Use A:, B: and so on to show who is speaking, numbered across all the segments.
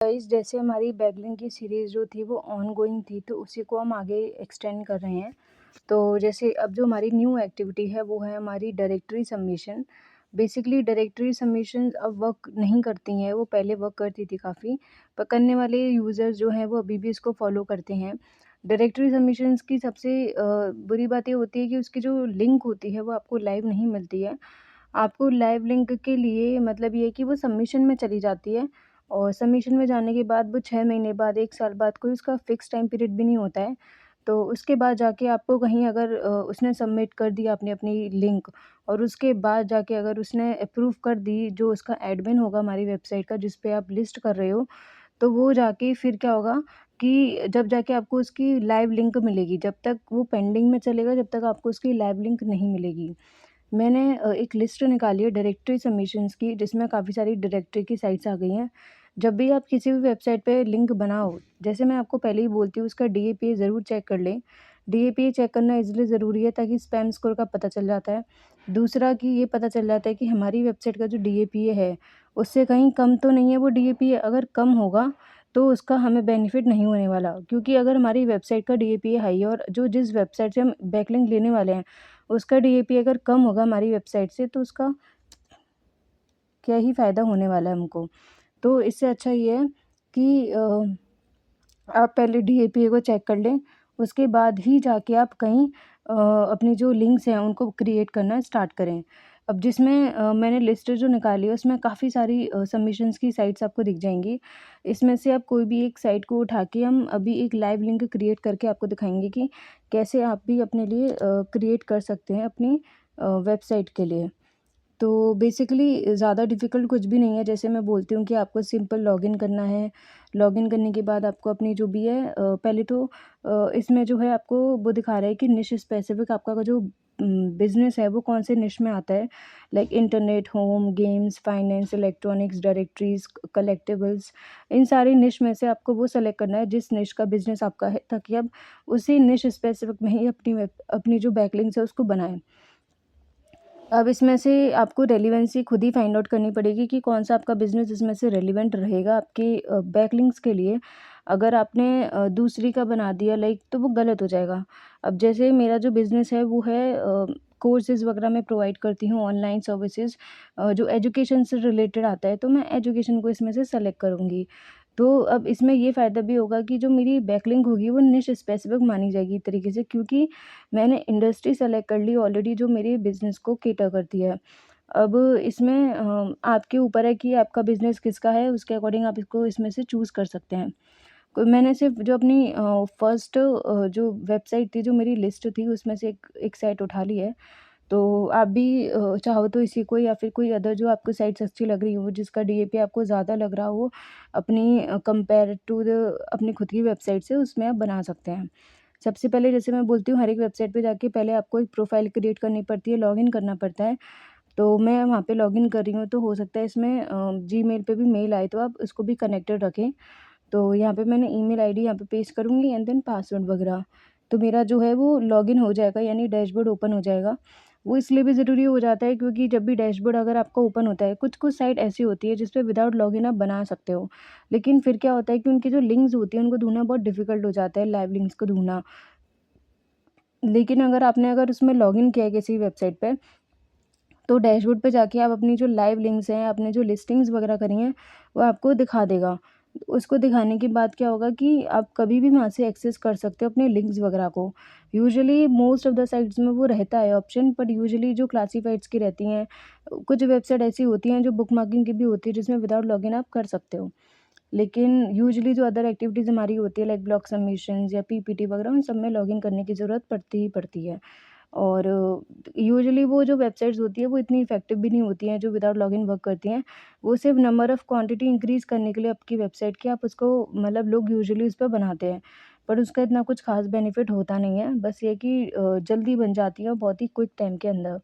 A: Guys, जैसे हमारी backlink की सीरीज़ जो थी वो ऑनगोइंग थी, तो उसी को हम आगे एक्सटेंड कर रहे हैं। तो जैसे अब जो हमारी न्यू एक्टिविटी है वो है हमारी directory submission. Basically directory submission अब वर्क नहीं करती हैं, वो पहले वर्क करती थी काफ़ी, पर करने वाले यूज़र्स जो हैं वो अभी भी इसको फॉलो करते हैं। डायरेक्टरी सबमिशंस की सबसे बुरी बात ये होती है कि उसकी जो लिंक होती है वो आपको लाइव नहीं मिलती है। आपको लाइव लिंक के लिए मतलब ये है कि वो सबमिशन में चली जाती है, और सबमिशन में जाने के बाद वो 6 महीने बाद, 1 साल बाद, कोई उसका फ़िक्स टाइम पीरियड भी नहीं होता है। तो उसके बाद जाके आपको कहीं अगर उसने सबमिट कर दिया आपने अपनी लिंक, और उसके बाद जाके अगर उसने अप्रूव कर दी, जो उसका एडमिन होगा हमारी वेबसाइट का जिस पे आप लिस्ट कर रहे हो, तो वो जाके फिर क्या होगा कि जब जाके आपको उसकी लाइव लिंक मिलेगी, जब तक वो पेंडिंग में चलेगा, जब तक आपको उसकी लाइव लिंक नहीं मिलेगी। मैंने एक लिस्ट निकाली है डायरेक्टरी सबमिशंस की, जिसमें काफ़ी सारी डायरेक्टरी की साइट्स आ गई हैं। जब भी आप किसी भी वेबसाइट पे लिंक बनाओ, जैसे मैं आपको पहले ही बोलती हूँ, उसका डीएपीए ज़रूर चेक कर लें। डीएपीए चेक करना इसलिए ज़रूरी है ताकि स्पैम स्कोर का पता चल जाता है। दूसरा कि ये पता चल जाता है कि हमारी वेबसाइट का जो डीएपीए है, उससे कहीं कम तो नहीं है वो डीएपीए। अगर कम होगा तो उसका हमें बेनिफिट नहीं होने वाला, क्योंकि अगर हमारी वेबसाइट का डीएपीए हाई है और जो जिस वेबसाइट से हम बैकलिंक लेने वाले हैं, उसका डीएपी अगर कम होगा हमारी वेबसाइट से, तो उसका क्या ही फ़ायदा होने वाला है हमको। तो इससे अच्छा ये है कि आप पहले डीएपीए को चेक कर लें, उसके बाद ही जाके आप कहीं अपनी जो लिंक्स हैं उनको क्रिएट करना स्टार्ट करें। अब जिसमें मैंने लिस्ट जो निकाली है उसमें काफ़ी सारी सबमिशंस की साइट्स आपको दिख जाएँगी। इसमें से आप कोई भी एक साइट को उठा के हम अभी एक लाइव लिंक क्रिएट करके आपको दिखाएँगे कि कैसे आप भी अपने लिए क्रिएट कर सकते हैं अपनी वेबसाइट के लिए। तो बेसिकली ज़्यादा डिफ़िकल्ट कुछ भी नहीं है। जैसे मैं बोलती हूँ कि आपको सिंपल लॉगिन करना है। लॉगिन करने के बाद आपको अपनी जो भी है पहले तो इसमें जो है आपको वो दिखा रहा है कि निश स्पेसिफ़िक आपका का जो बिज़नेस है वो कौन से निश में आता है। Like internet, home, games, finance, electronics, directories, collectibles, इन सारे निश में से आपको वो सेलेक्ट करना है जिस निश का बिज़नेस आपका है, ताकि आप उसी निश स्पेसिफ़िक में ही अपनी जो बैकलिंक्स है उसको बनाएँ। अब इसमें से आपको रेलेवेंसी खुद ही फाइंड आउट करनी पड़ेगी कि कौन-सा आपका बिज़नेस इसमें से रेलेवेंट रहेगा आपके बैकलिंक्स के लिए। अगर आपने दूसरी का बना दिया लाइक, तो वो गलत हो जाएगा। अब जैसे मेरा जो बिज़नेस है वो है कोर्सेज़ वगैरह मैं प्रोवाइड करती हूँ, ऑनलाइन सर्विसेज़ जो एजुकेशन से रिलेटेड आता है, तो मैं एजुकेशन को इसमें से सेलेक्ट करूँगी। तो अब इसमें ये फ़ायदा भी होगा कि जो मेरी बैकलिंक होगी वो निश स्पेसिफ़िक मानी जाएगी एक तरीके से, क्योंकि मैंने इंडस्ट्री सेलेक्ट कर ली ऑलरेडी जो मेरे बिज़नेस को कैटर करती है। अब इसमें आपके ऊपर है कि आपका बिज़नेस किसका है, उसके अकॉर्डिंग आप इसको इसमें से चूज़ कर सकते हैं। को मैंने सिर्फ़ जो अपनी फर्स्ट जो वेबसाइट थी, जो मेरी लिस्ट थी, उसमें से एक एक साइट उठा ली है। तो आप भी चाहो तो इसी को या फिर कोई अदर जो आपको साइट्स अच्छी लग रही हो, जिसका डीएपी आपको ज़्यादा लग रहा हो, अपनी कंपेयर टू द अपनी खुद की वेबसाइट से, उसमें आप बना सकते हैं। सबसे पहले जैसे मैं बोलती हूँ, हर एक वेबसाइट पे जाके पहले आपको एक प्रोफ़ाइल क्रिएट करनी पड़ती है, लॉगिन करना पड़ता है। तो मैं वहाँ पे लॉगिन कर रही हूँ, तो हो सकता है इसमें जीमेल पे भी मेल आए, तो आप उसको भी कनेक्टेड रखें। तो यहाँ पे मैंने ईमेल आईडी यहाँ पे पेस्ट करूँगी एंड देन पासवर्ड वगैरह। तो मेरा जो है वो लॉगिन हो जाएगा, यानी डैशबोर्ड ओपन हो जाएगा। वो इसलिए भी ज़रूरी हो जाता है क्योंकि जब भी डैशबोर्ड अगर आपका ओपन होता है, कुछ-कुछ साइट ऐसी होती है जिस पे विदाउट लॉगिन आप बना सकते हो। लेकिन फिर क्या होता है कि उनकी जो लिंक्स होती हैं उनको ढूँढना बहुत डिफ़िकल्ट हो जाता है, लाइव लिंक्स को ढूँढना। लेकिन अगर उसमें लॉगिन किया है किसी वेबसाइट पे, तो डैशबोर्ड पे जाके आप अपनी जो लाइव लिंक्स हैं, आपने जो लिस्टिंग्स वगैरह करी हैं, वो आपको दिखा देगा। उसको दिखाने के बाद क्या होगा कि आप कभी भी वहाँ से एक्सेस कर सकते हो अपने लिंक्स वगैरह को। Usually most of the sites में वो रहता है ऑप्शन, बट यूजुअली जो क्लासिफाइड्स की रहती हैं, कुछ वेबसाइट ऐसी होती हैं जो बुकमार्किंग की भी होती है, जिसमें विदाउट लॉगिन आप कर सकते हो। लेकिन यूजुअली जो अदर एक्टिविटीज़ हमारी होती है लाइक ब्लॉग सबमिशंस या पीपीटी वगैरह, उन सब में लॉगिन करने की ज़रूरत पड़ती ही पड़ती है। और यूजुअली वो जो वेबसाइट्स होती है वो इतनी इफ़ेक्टिव भी नहीं होती हैं जो विदाउट लॉगिन वर्क करती हैं। वो सिर्फ़ नंबर ऑफ़ क्वांटिटी इंक्रीज़ करने के लिए आपकी वेबसाइट की, आप उसको मतलब लोग यूजुअली उस पे बनाते हैं। पर उसका इतना कुछ ख़ास बेनिफिट होता नहीं है। बस ये कि जल्दी बन जाती है और बहुत ही क्विक टाइम के अंदर।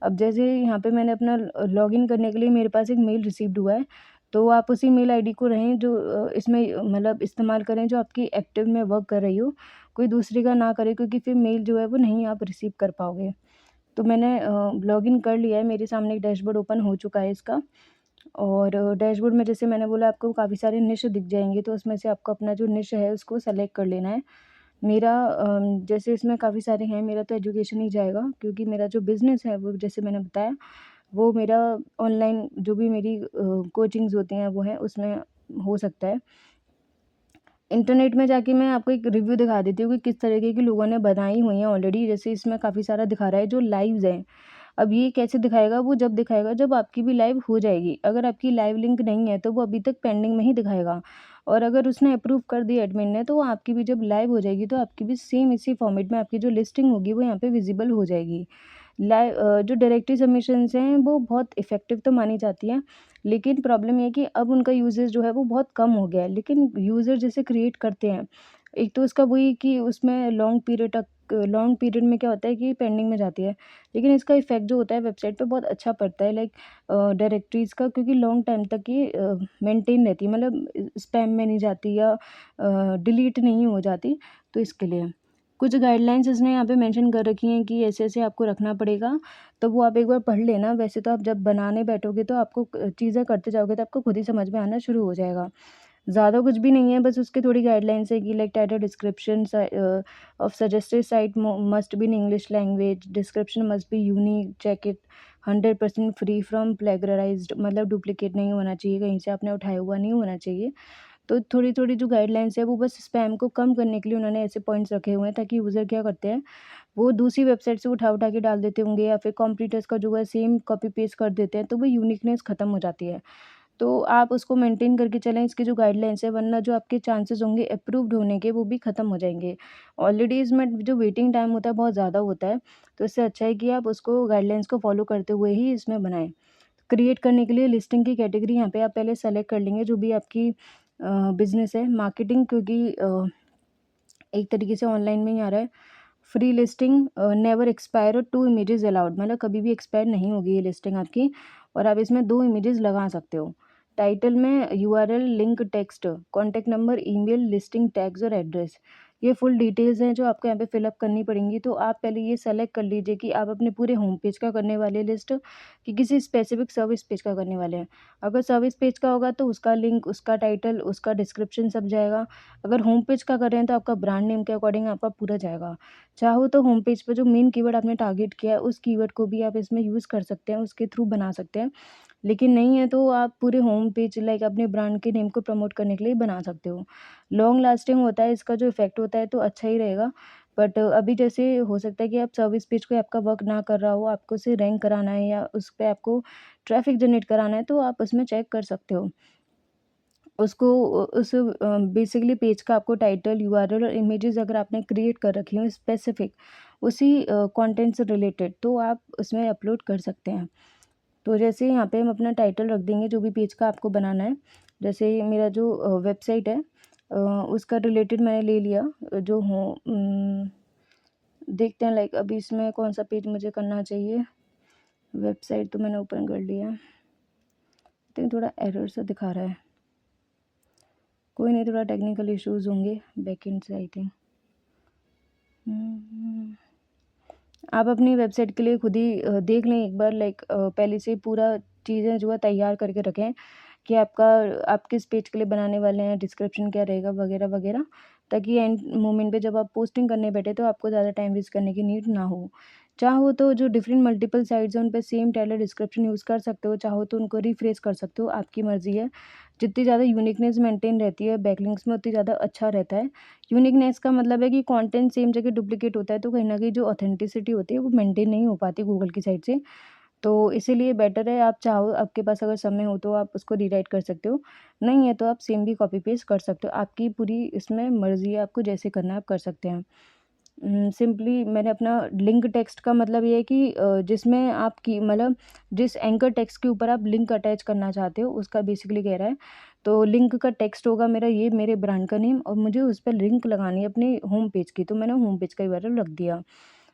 A: अब जैसे यहाँ पे मैंने अपना लॉगिन करने के लिए मेरे पास एक मेल रिसीव्ड हुआ है, तो आप उसी मेल आईडी को रहें जो इसमें मतलब इस्तेमाल करें जो आपकी एक्टिव में वर्क कर रही हो। कोई दूसरी का ना करें, क्योंकि फिर मेल जो है वो नहीं आप रिसीव कर पाओगे। तो मैंने लॉगिन कर लिया है, मेरे सामने एक डैशबोर्ड ओपन हो चुका है इसका। और डैशबोर्ड में जैसे मैंने बोला आपको काफ़ी सारे निश दिख जाएँगे, तो उसमें से आपको अपना जो निश है उसको सेलेक्ट कर लेना है। मेरा जैसे इसमें काफ़ी सारे हैं, मेरा तो एजुकेशन ही जाएगा क्योंकि मेरा जो बिज़नेस है वो जैसे मैंने बताया, वो मेरा ऑनलाइन जो भी मेरी कोचिंग्स होती हैं वो हैं, उसमें हो सकता है। इंटरनेट में जाके मैं आपको एक रिव्यू दिखा देती हूँ कि किस तरीके के लोगों ने बनाई हुई हैं ऑलरेडी। जैसे इसमें काफ़ी सारा दिखा रहा है जो लाइव्स हैं। अब ये कैसे दिखाएगा, वो जब दिखाएगा जब आपकी भी लाइव हो जाएगी। अगर आपकी लाइव लिंक नहीं है तो वो अभी तक पेंडिंग में ही दिखाएगा, और अगर उसने अप्रूव कर दी एडमिन ने, तो वो आपकी भी जब लाइव हो जाएगी तो आपकी भी सेम इसी फॉर्मेट में आपकी जो लिस्टिंग होगी वो यहाँ पे विजिबल हो जाएगी। जो डायरेक्टरी सबमिशंस हैं वो बहुत इफ़ेक्टिव तो मानी जाती हैं, लेकिन प्रॉब्लम ये है कि अब उनका यूसेज जो है वो बहुत कम हो गया है। लेकिन यूज़र जैसे क्रिएट करते हैं, एक तो उसका वही कि उसमें लॉन्ग पीरियड में क्या होता है कि पेंडिंग में जाती है। लेकिन इसका इफ़ेक्ट जो होता है वेबसाइट पे बहुत अच्छा पड़ता है, लाइक डायरेक्टरीज़ का, क्योंकि लॉन्ग टाइम तक ये मेंटेन रहती है, मतलब स्पैम में नहीं जाती या डिलीट नहीं हो जाती, तो इसके लिए। कुछ गाइडलाइंस इसने यहाँ पे मेंशन कर रखी हैं कि ऐसे-ऐसे आपको रखना पड़ेगा, तो वो आप एक बार पढ़ लेना। वैसे तो आप जब बनाने बैठोगे तो आपको चीज़ें करते जाओगे तो आपको खुद ही समझ में आना शुरू हो जाएगा। ज़्यादा कुछ भी नहीं है, बस उसकी थोड़ी गाइडलाइंस है कि like title description of suggested site must be in English language, description must be unique, check it, 100% free from plagiarised, मतलब डुप्लीकेट नहीं होना चाहिए, कहीं से आपने उठाया हुआ नहीं होना चाहिए। तो थोड़ी-थोड़ी जो गाइडलाइंस है वो बस स्पैम को कम करने के लिए उन्होंने ऐसे पॉइंट्स रखे हुए हैं, ताकि यूज़र क्या करते हैं, वो दूसरी वेबसाइट से उठा-उठा के डाल देते होंगे या फिर कॉम्पिटिटर्स का जो है सेम कॉपी पेस्ट कर देते हैं, तो वो यूनिकनेस खत्म हो जाती है। तो आप उसको मेंटेन करके चलें, इसकी जो गाइडलाइंस है, वरना जो आपके चांसेस होंगे अप्रूव्ड होने के वो भी ख़त्म हो जाएँगे। ऑलरेडी इसमें जो वेटिंग टाइम होता है बहुत ज़्यादा होता है, तो इससे अच्छा है कि आप उसको गाइडलाइंस को फॉलो करते हुए ही इसमें बनाएँ। क्रिएट करने के लिए लिस्टिंग की कैटेगरी यहाँ पे आप पहले सेलेक्ट कर लेंगे, जो भी आपकी बिज़नेस है। मार्केटिंग, क्योंकि एक तरीके से ऑनलाइन में ही आ रहा है। फ्री लिस्टिंग, नेवर एक्सपायर और 2 इमेजेस अलाउड, मतलब कभी भी एक्सपायर नहीं होगी ये लिस्टिंग आपकी, और आप इसमें 2 इमेजेस लगा सकते हो। टाइटल में URL, link, text, contact number, email, listing tags और एड्रेस, ये फुल डिटेल्स हैं जो आपको यहाँ पे फिल अप करनी पड़ेंगी। तो आप पहले ये सेलेक्ट कर लीजिए कि आप अपने पूरे होम पेज का करने वाले लिस्ट, कि किसी स्पेसिफिक सर्विस पेज का करने वाले हैं। अगर सर्विस पेज का होगा तो उसका लिंक, उसका टाइटल, उसका डिस्क्रिप्शन सब जाएगा। अगर होम पेज का कर रहे हैं तो आपका ब्रांड नेम के अकॉर्डिंग आपका पूरा जाएगा। चाहो तो होम पेज पे जो मेन कीवर्ड आपने टारगेट किया है, उस कीवर्ड को भी आप इसमें यूज़ कर सकते हैं, उसके थ्रू बना सकते हैं। लेकिन नहीं है तो आप पूरे होम पेज लाइक अपने ब्रांड के नेम को प्रमोट करने के लिए बना सकते हो। लॉन्ग लास्टिंग होता है इसका जो इफ़ेक्ट होता है, तो अच्छा ही रहेगा। बट अभी जैसे हो सकता है कि आप सर्विस पेज पे आपका वर्क ना कर रहा हो, आपको उसे रैंक कराना है या उस पे आपको ट्रैफ़िक जनरेट कराना है, तो आप उसमें चेक कर सकते हो। उसको बेसिकली पेज का आपको टाइटल, यूआरएल और इमेजेस अगर आपने क्रिएट कर रखी हो स्पेसिफिक उसी कंटेंट से रिलेटेड, तो आप उसमें अपलोड कर सकते हैं। तो जैसे यहाँ पे हम अपना टाइटल रख देंगे जो भी पेज का आपको बनाना है। जैसे मेरा जो वेबसाइट है, उसका रिलेटेड मैंने ले लिया, जो हो देखते हैं लाइक अभी इसमें कौन सा पेज मुझे करना चाहिए। वेबसाइट तो मैंने ओपन कर लिया, लेकिन थोड़ा एरर सा दिखा रहा है। कोई नहीं, थोड़ा टेक्निकल इश्यूज़ होंगे बैकएंड से आई थिंक। आप अपनी वेबसाइट के लिए खुद ही देख लें एक बार, लाइक पहले से पूरा चीज़ें जो है तैयार करके रखें कि आप किस पेज के लिए बनाने वाले हैं, डिस्क्रिप्शन क्या रहेगा वगैरह वगैरह, ताकि एंड मोमेंट पे जब आप पोस्टिंग करने बैठे तो आपको ज़्यादा टाइम वेस्ट करने की नीड ना हो। चाहो तो जो डिफरेंट मल्टीपल साइट्स हैं उन पे सेम टेलर डिस्क्रिप्शन यूज़ कर सकते हो, चाहो तो उनको रिफ्रेश कर सकते हो, आपकी मर्ज़ी है। जितनी ज़्यादा यूनिकनेस मेंटेन रहती है बैकलिंक्स में, उतनी ज़्यादा अच्छा रहता है। यूनिकनेस का मतलब है कि कंटेंट सेम जगह डुप्लीकेट होता है, तो कहीं न कहीं जो ऑथेंटिसिटी होती है वो मेंटेन नहीं हो पाती गूगल की साइड से। तो इसीलिए बेटर है, आप चाहो, आपके पास अगर समय हो तो आप उसको रीराइट कर सकते हो, नहीं है तो आप सेम भी कॉपी पेस्ट कर सकते हो। आपकी पूरी इसमें मर्ज़ी है, आपको जैसे करना है आप कर सकते हैं। सिंपली मैंने अपना लिंक टेक्स्ट का मतलब ये है कि जिसमें आपकी मतलब जिस एंकर टेक्स्ट के ऊपर आप लिंक अटैच करना चाहते हो उसका बेसिकली कह रहा है। तो लिंक का टेक्स्ट होगा मेरा ये, मेरे ब्रांड का नेम, और मुझे उस पे लिंक लगानी है अपने होम पेज की, तो मैंने होम पेज का यूआरएल रख दिया।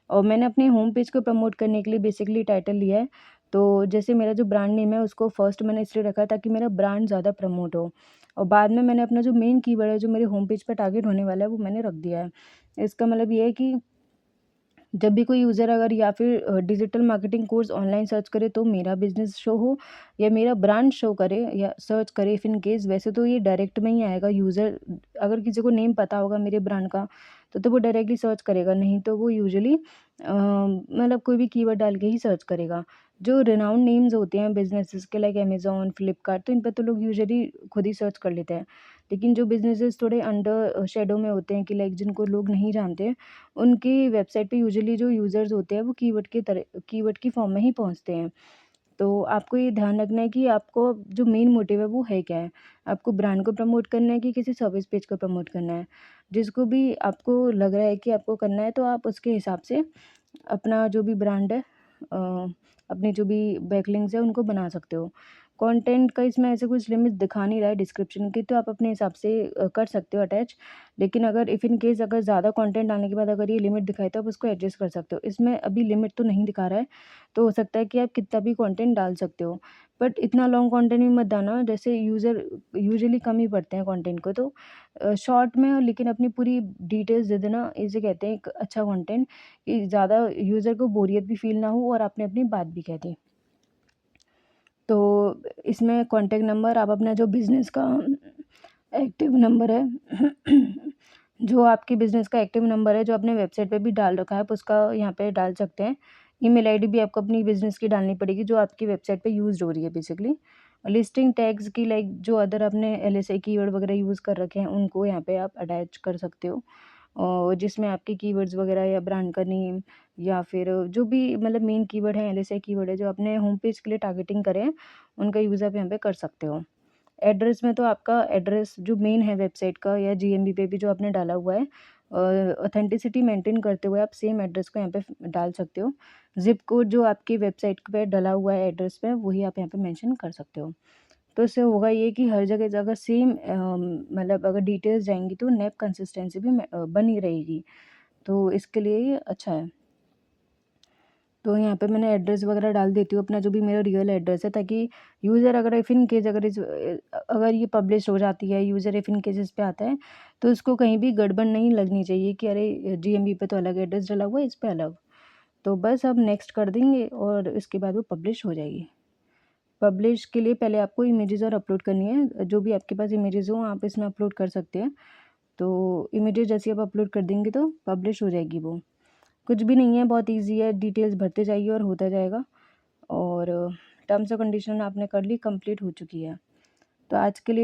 A: और मैंने अपने होम पेज को प्रमोट करने के लिए बेसिकली टाइटल लिया है। तो जैसे मेरा जो ब्रांड नेम है उसको फर्स्ट मैंने इसलिए रखा है ताकि मेरा ब्रांड ज़्यादा प्रमोट हो, और बाद में मैंने अपना जो मेन कीवर्ड है जो मेरे होम पेज पे टारगेट होने वाला है वो मैंने रख दिया है। इसका मतलब ये है कि जब भी कोई यूज़र अगर या फिर digital marketing course online search करे तो मेरा बिज़नेस शो हो या मेरा ब्रांड शो करे या सर्च करे, इफ़ इन केस वैसे तो ये डायरेक्ट में ही आएगा। यूज़र अगर किसी को नेम पता होगा मेरे ब्रांड का तो वो डायरेक्टली सर्च करेगा, नहीं तो वो यूजुअली मतलब कोई भी कीवर्ड डाल के ही सर्च करेगा। जो रिनाउंड नेम्स होते हैं बिज़नेसेस के लाइक अमेज़न, फ्लिपकार्ट, तो इन पे तो लोग यूजुअली खुद ही सर्च कर लेते हैं। लेकिन जो बिज़नेसेस थोड़े अंडर शैडो में होते हैं कि लाइक जिनको लोग नहीं जानते, उनकी वेबसाइट पे यूजुअली जो यूज़र्स होते हैं वो कीवर्ड की फॉर्म में ही पहुँचते हैं। तो आपको ये ध्यान रखना है कि आपको जो मेन मोटिव है वो है क्या है? आपको ब्रांड को प्रमोट करना है कि किसी सर्विस पेज को प्रमोट करना है? जिसको भी आपको लग रहा है कि आपको करना है तो आप उसके हिसाब से अपना जो भी ब्रांड है अपने जो भी बैकलिंक्स है उनको बना सकते हो। कंटेंट का इसमें ऐसे कुछ लिमिट दिखा नहीं रहा है डिस्क्रिप्शन की, तो आप अपने हिसाब से कर सकते हो अटैच। लेकिन अगर इफ़ इन केस अगर ज़्यादा कंटेंट आने के बाद अगर ये लिमिट दिखाए तो आप उसको एडजस्ट कर सकते हो। इसमें अभी लिमिट तो नहीं दिखा रहा है, तो हो सकता है कि आप कितना भी कंटेंट डाल सकते हो। बट इतना लॉन्ग कंटेंट भी मत डालना, जैसे यूज़र यूजुअली कम ही पढ़ते हैं कंटेंट को, तो शॉर्ट में लेकिन अपनी पूरी डिटेल्स दे देना, इसे कहते हैं एक अच्छा कंटेंट, कि ज़्यादा यूज़र को बोरियत भी फ़ील ना हो और आपने अपनी बात भी कह दी। तो इसमें कॉन्टैक्ट नंबर आप अपना जो बिज़नेस का एक्टिव नंबर है जो आपके बिज़नेस का एक्टिव नंबर है, जो आपने वेबसाइट पे भी डाल रखा है, आप उसका यहाँ पे डाल सकते हैं। ईमेल आईडी भी आपको अपनी बिज़नेस की डालनी पड़ेगी, जो आपकी वेबसाइट पे यूज़ हो रही है बेसिकली। लिस्टिंग टैग्स की लाइक जो अदर आपने एलएसआई कीवर्ड वगैरह यूज़ कर रखे हैं, उनको यहाँ पे आप अटैच कर सकते हो। और जिसमें आपके कीवर्ड्स वगैरह या ब्रांड का नेम या फिर जो भी मतलब मेन कीवर्ड है, एलएसआई कीवर्ड है, जो आपने होम पेज के लिए टारगेटिंग करे हैं, उनका यूज़ आप यहाँ पे कर सकते हो। एड्रेस में तो आपका एड्रेस जो मेन है वेबसाइट का या जीएमबी पे भी जो आपने डाला हुआ है, ऑथेंटिसिटी मेंटेन करते हुए आप सेम एड्रेस को यहाँ पे डाल सकते हो। ज़िप कोड जो आपकी वेबसाइट पे डला हुआ है एड्रेस पे, वही आप यहाँ पे मेंशन कर सकते हो। तो इससे होगा ये कि हर जगह अगर सेम मतलब अगर डिटेल्स जाएँगी तो नेप कंसिस्टेंसी भी बनी रहेगी। तो इसके लिए ये अच्छा है। तो यहाँ पे मैंने एड्रेस वगैरह डाल देती हूँ अपना जो भी मेरा रियल एड्रेस है, ताकि यूज़र अगर इफ़ इन केस अगर ये पब्लिश हो जाती है, यूज़र इफ़ इन केस इस पे आता है, तो उसको कहीं भी गड़बड़ नहीं लगनी चाहिए कि अरे जीएमबी पे तो अलग एड्रेस डला हुआ है, इस पे अलग। तो बस अब नेक्स्ट कर देंगे और इसके बाद वो पब्लिश हो जाएगी। पब्लिश के लिए पहले आपको इमेजेस और अपलोड करनी है, जो भी आपके पास इमेजेस हों आप इसमें अपलोड कर सकते हैं। तो इमेजेस जैसे आप अपलोड कर देंगे तो पब्लिश हो जाएगी वो। कुछ भी नहीं है, बहुत ईज़ी है, डिटेल्स भरते जाइए और होता जाएगा। और टर्म्स एंड कंडीशन आपने कर ली, कंप्लीट हो चुकी है। तो आज के लिए